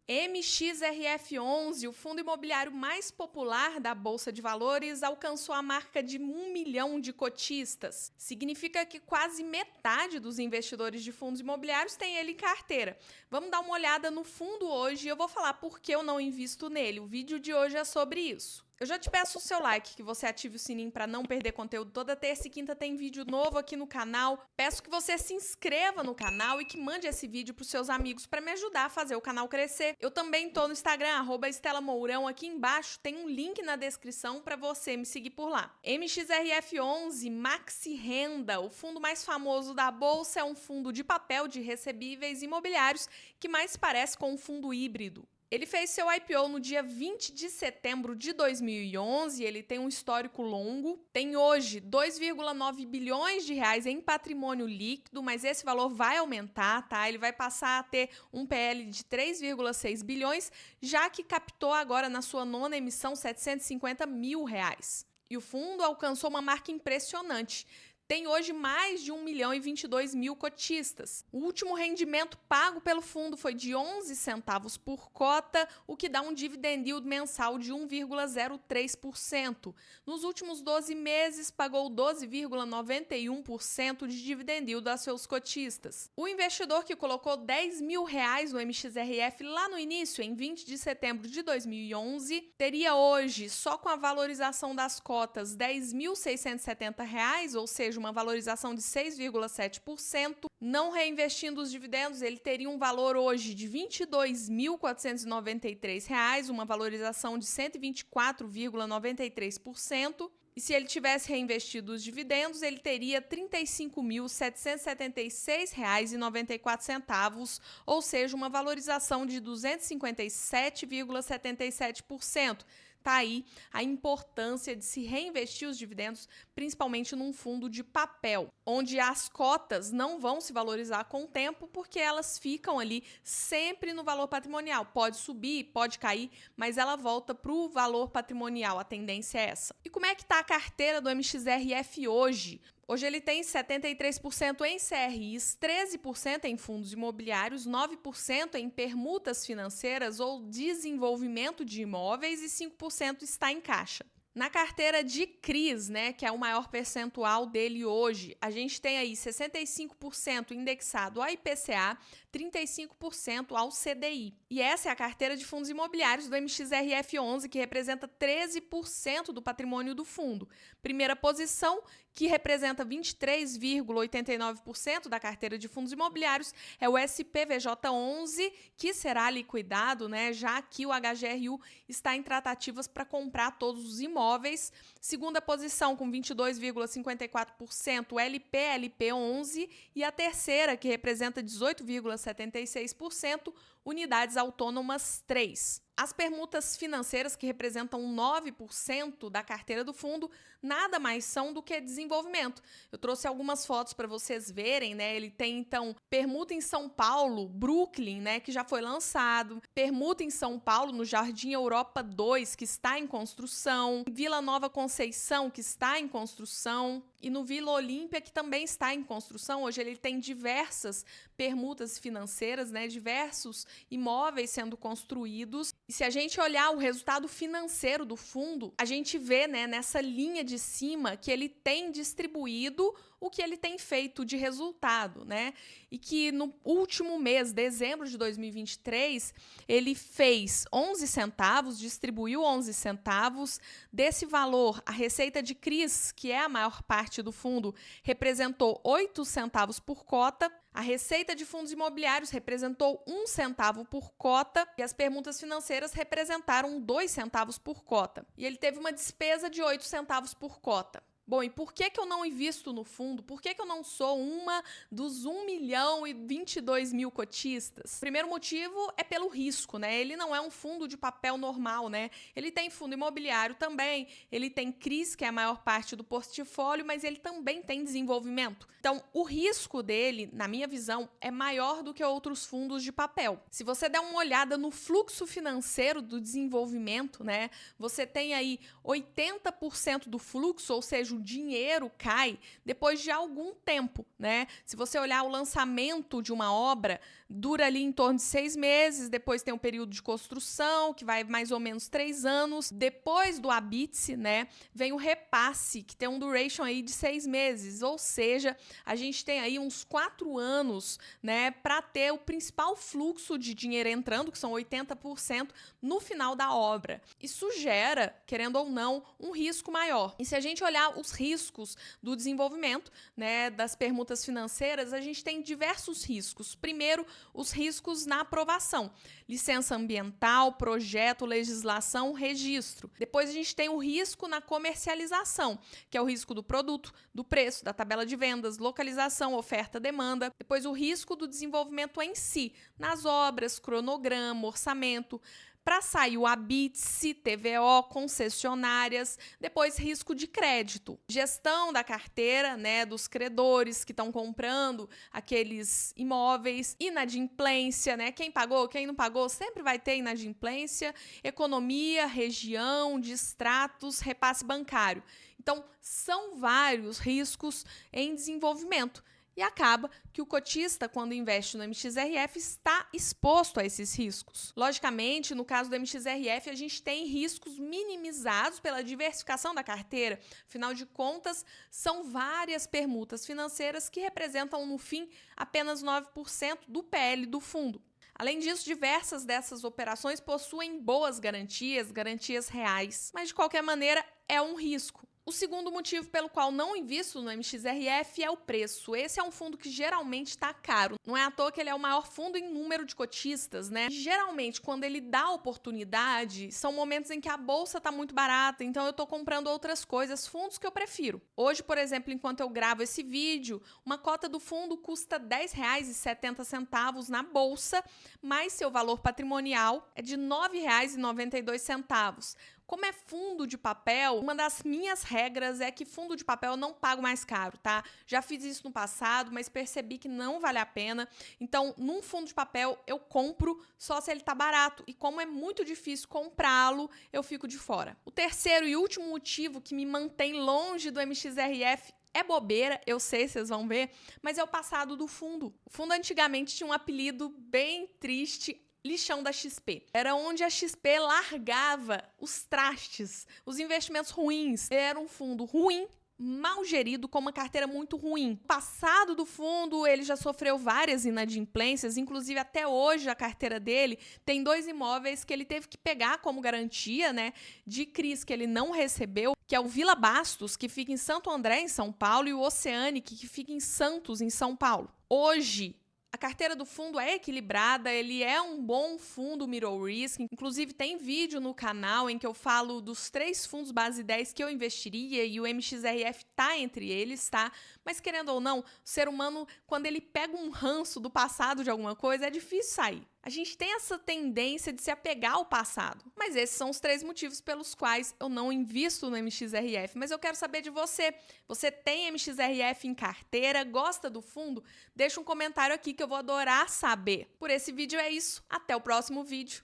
MXRF11, o fundo imobiliário mais popular da Bolsa de Valores, alcançou a marca de 1 milhão de cotistas. Significa que quase metade dos investidores de fundos imobiliários tem ele em carteira. Vamos dar uma olhada no fundo hoje e eu vou falar por que eu não invisto nele. O vídeo de hoje é sobre isso. Eu já te peço o seu like, que você ative o sininho para não perder conteúdo. Toda terça e quinta tem vídeo novo aqui no canal. Peço que você se inscreva no canal e que mande esse vídeo para os seus amigos para me ajudar a fazer o canal crescer. Eu também estou no Instagram, @EstelaMourão. Aqui embaixo tem um link na descrição para você me seguir por lá. MXRF11, Maxi Renda, o fundo mais famoso da Bolsa, é um fundo de papel de recebíveis imobiliários que mais parece com um fundo híbrido. Ele fez seu IPO no dia 20 de setembro de 2011, ele tem um histórico longo, tem hoje 2,9 bilhões de reais em patrimônio líquido, mas esse valor vai aumentar, tá? Ele vai passar a ter um PL de 3,6 bilhões, já que captou agora na sua nona emissão 750 mil reais. E o fundo alcançou uma marca impressionante. Tem hoje mais de 1 milhão e 22 mil cotistas. O último rendimento pago pelo fundo foi de 11 centavos por cota, o que dá um dividend yield mensal de 1,03%. Nos últimos 12 meses, pagou 12,91% de dividend yield a seus cotistas. O investidor que colocou 10 mil reais no MXRF lá no início, em 20 de setembro de 2011, teria hoje, só com a valorização das cotas, R$ 10.670, ou seja, uma valorização de 6,7%. Não reinvestindo os dividendos, ele teria um valor hoje de R$ 22.493, uma valorização de 124,93%. E se ele tivesse reinvestido os dividendos, ele teria R$ 35.776,94, ou seja, uma valorização de 257,77%. Tá aí a importância de se reinvestir os dividendos, principalmente num fundo de papel, onde as cotas não vão se valorizar com o tempo, porque elas ficam ali sempre no valor patrimonial. Pode subir, pode cair, mas ela volta para o valor patrimonial. A tendência é essa. E como é que está a carteira do MXRF hoje? Hoje ele tem 73% em CRIs, 13% em fundos imobiliários, 9% em permutas financeiras ou desenvolvimento de imóveis e 5% está em caixa. Na carteira de CRIs, né, que é o maior percentual dele hoje, a gente tem aí 65% indexado ao IPCA, 35% ao CDI. E essa é a carteira de fundos imobiliários do MXRF11, que representa 13% do patrimônio do fundo. Primeira posição, que representa 23,89% da carteira de fundos imobiliários, é o SPVJ11, que será liquidado, né, já que o HGRU está em tratativas para comprar todos os imóveis. Segunda posição, com 22,54%, o LPLP11. E a terceira, que representa 18,76%, Unidades Autônomas 3. As permutas financeiras, que representam 9% da carteira do fundo, nada mais são do que desenvolvimento. Eu trouxe algumas fotos para vocês verem, né? Ele tem, então, permuta em São Paulo, Brooklyn, né, que já foi lançado, permuta em São Paulo, no Jardim Europa 2, que está em construção, Vila Nova Conceição, que está em construção, e no Vila Olímpia, que também está em construção. Hoje ele tem diversas permutas financeiras, né, diversos imóveis sendo construídos. E se a gente olhar o resultado financeiro do fundo, a gente vê, né, nessa linha de cima que ele tem distribuído o que ele tem feito de resultado, né? E que no último mês, dezembro de 2023, ele fez 11 centavos, distribuiu 11 centavos. Desse valor, a receita de CRIs, que é a maior parte do fundo, representou 8 centavos por cota. A receita de fundos imobiliários representou 1 centavo por cota e as permutas financeiras representaram 2 centavos por cota. E ele teve uma despesa de 8 centavos por cota. Bom, e por que eu não invisto no fundo? Por que eu não sou uma dos 1 milhão e 22 mil cotistas? Primeiro motivo é pelo risco, né? Ele não é um fundo de papel normal, né? Ele tem fundo imobiliário também, ele tem CRIs, que é a maior parte do portfólio, mas ele também tem desenvolvimento. Então, o risco dele, na minha visão, é maior do que outros fundos de papel. Se você der uma olhada no fluxo financeiro do desenvolvimento, né? Você tem aí 80% do fluxo, ou seja, o dinheiro cai depois de algum tempo, né? Se você olhar o lançamento de uma obra, dura ali em torno de 6 meses, depois tem um período de construção, que vai mais ou menos 3 anos. Depois do habite, né, vem o repasse, que tem um duration aí de 6 meses, ou seja, a gente tem aí uns 4 anos, né, para ter o principal fluxo de dinheiro entrando, que são 80%, no final da obra. Isso gera, querendo ou não, um risco maior. E se a gente olhar os riscos do desenvolvimento, né, das permutas financeiras, a gente tem diversos riscos. Primeiro, os riscos na aprovação. Licença ambiental, projeto, legislação, registro. Depois a gente tem o risco na comercialização, que é o risco do produto, do preço, da tabela de vendas, localização, oferta, demanda. Depois o risco do desenvolvimento em si, nas obras, cronograma, orçamento. Para sair o habite, TVO, concessionárias, depois risco de crédito, gestão da carteira, né, dos credores que estão comprando aqueles imóveis, inadimplência, né, quem pagou, quem não pagou, sempre vai ter inadimplência, economia, região, distratos, repasse bancário. Então, são vários riscos em desenvolvimento. E acaba que o cotista, quando investe no MXRF, está exposto a esses riscos. Logicamente, no caso do MXRF, a gente tem riscos minimizados pela diversificação da carteira. Afinal de contas, são várias permutas financeiras que representam, no fim, apenas 9% do PL do fundo. Além disso, diversas dessas operações possuem boas garantias reais, mas de qualquer maneira é um risco. O segundo motivo pelo qual não invisto no MXRF é o preço. Esse é um fundo que geralmente está caro. Não é à toa que ele é o maior fundo em número de cotistas, né? Geralmente, quando ele dá oportunidade, são momentos em que a bolsa está muito barata, então eu estou comprando outras coisas, fundos que eu prefiro. Hoje, por exemplo, enquanto eu gravo esse vídeo, uma cota do fundo custa R$ 10,70 na bolsa, mas seu valor patrimonial é de R$ 9,92. Como é fundo de papel, uma das minhas regras é que fundo de papel eu não pago mais caro, tá? Já fiz isso no passado, mas percebi que não vale a pena. Então, num fundo de papel, eu compro só se ele tá barato. E como é muito difícil comprá-lo, eu fico de fora. O terceiro e último motivo que me mantém longe do MXRF é bobeira, eu sei, vocês vão ver, mas é o passado do fundo. O fundo antigamente tinha um apelido bem triste, lixão da XP. Era onde a XP largava os trastes, os investimentos ruins. Era um fundo ruim, mal gerido, com uma carteira muito ruim. O passado do fundo, ele já sofreu várias inadimplências, inclusive até hoje a carteira dele tem 2 imóveis que ele teve que pegar como garantia, né, de CRIs que ele não recebeu, que é o Vila Bastos, que fica em Santo André, em São Paulo, e o Oceanic, que fica em Santos, em São Paulo. Hoje, a carteira do fundo é equilibrada, ele é um bom fundo middle risk. Inclusive, tem vídeo no canal em que eu falo dos 3 fundos base 10 que eu investiria e o MXRF tá entre eles, tá? Mas, querendo ou não, o ser humano, quando ele pega um ranço do passado de alguma coisa, é difícil sair. A gente tem essa tendência de se apegar ao passado. Mas esses são os 3 motivos pelos quais eu não invisto no MXRF. Mas eu quero saber de você. Você tem MXRF em carteira? Gosta do fundo? Deixa um comentário aqui que eu vou adorar saber. Por esse vídeo é isso. Até o próximo vídeo.